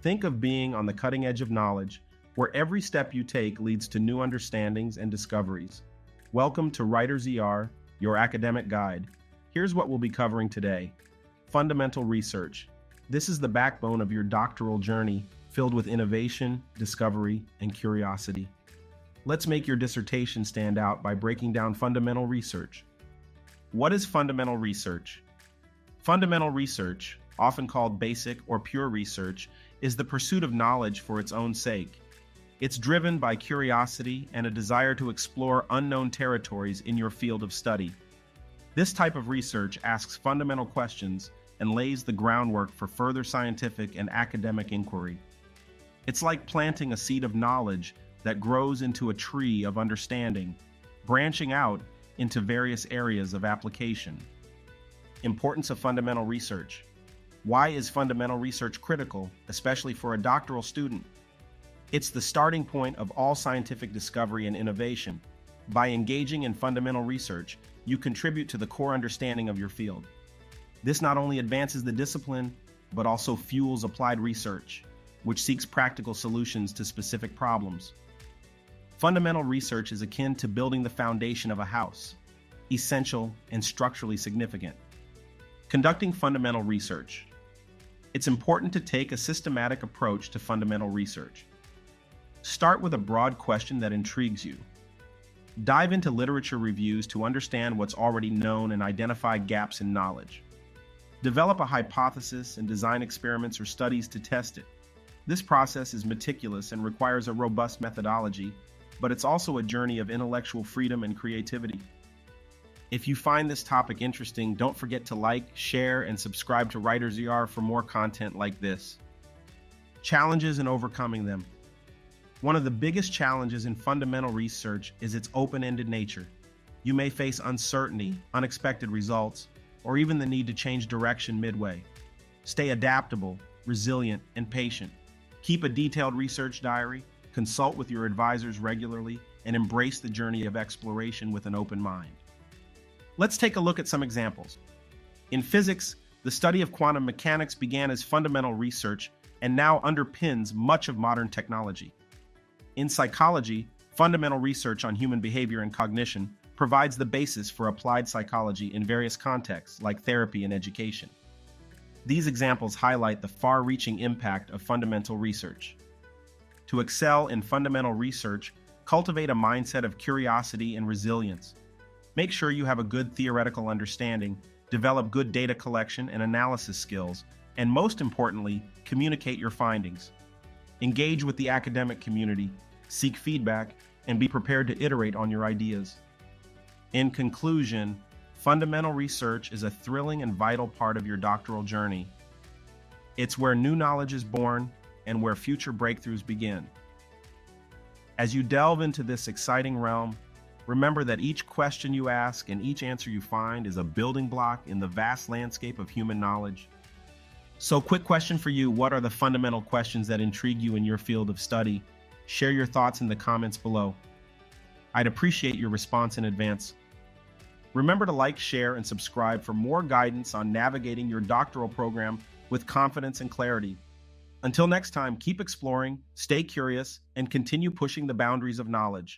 Think of being on the cutting edge of knowledge, where every step you take leads to new understandings and discoveries. Welcome to Writer's ER, your academic guide. Here's what we'll be covering today. Fundamental research. This is the backbone of your doctoral journey, filled with innovation, discovery, and curiosity. Let's make your dissertation stand out by breaking down fundamental research. What is fundamental research? Fundamental research, often called basic or pure research, is the pursuit of knowledge for its own sake. It's driven by curiosity and a desire to explore unknown territories in your field of study. This type of research asks fundamental questions and lays the groundwork for further scientific and academic inquiry. It's like planting a seed of knowledge that grows into a tree of understanding, branching out into various areas of application. Importance of fundamental research. Why is fundamental research critical, especially for a doctoral student? It's the starting point of all scientific discovery and innovation. By engaging in fundamental research, you contribute to the core understanding of your field. This not only advances the discipline, but also fuels applied research, which seeks practical solutions to specific problems. Fundamental research is akin to building the foundation of a house, essential and structurally significant. Conducting fundamental research. It's important to take a systematic approach to fundamental research. Start with a broad question that intrigues you. Dive into literature reviews to understand what's already known and identify gaps in knowledge. Develop a hypothesis and design experiments or studies to test it. This process is meticulous and requires a robust methodology, but it's also a journey of intellectual freedom and creativity. If you find this topic interesting, don't forget to like, share, and subscribe to Writer's ER for more content like this. Challenges and overcoming them. One of the biggest challenges in fundamental research is its open-ended nature. You may face uncertainty, unexpected results, or even the need to change direction midway. Stay adaptable, resilient, and patient. Keep a detailed research diary, consult with your advisors regularly, and embrace the journey of exploration with an open mind. Let's take a look at some examples. In physics, the study of quantum mechanics began as fundamental research and now underpins much of modern technology. In psychology, fundamental research on human behavior and cognition provides the basis for applied psychology in various contexts like therapy and education. These examples highlight the far-reaching impact of fundamental research. To excel in fundamental research, cultivate a mindset of curiosity and resilience. Make sure you have a good theoretical understanding, develop good data collection and analysis skills, and most importantly, communicate your findings. Engage with the academic community, seek feedback, and be prepared to iterate on your ideas. In conclusion, fundamental research is a thrilling and vital part of your doctoral journey. It's where new knowledge is born and where future breakthroughs begin. As you delve into this exciting realm, remember that each question you ask and each answer you find is a building block in the vast landscape of human knowledge. So, quick question for you: what are the fundamental questions that intrigue you in your field of study? Share your thoughts in the comments below. I'd appreciate your response in advance. Remember to like, share, and subscribe for more guidance on navigating your doctoral program with confidence and clarity. Until next time, keep exploring, stay curious, and continue pushing the boundaries of knowledge.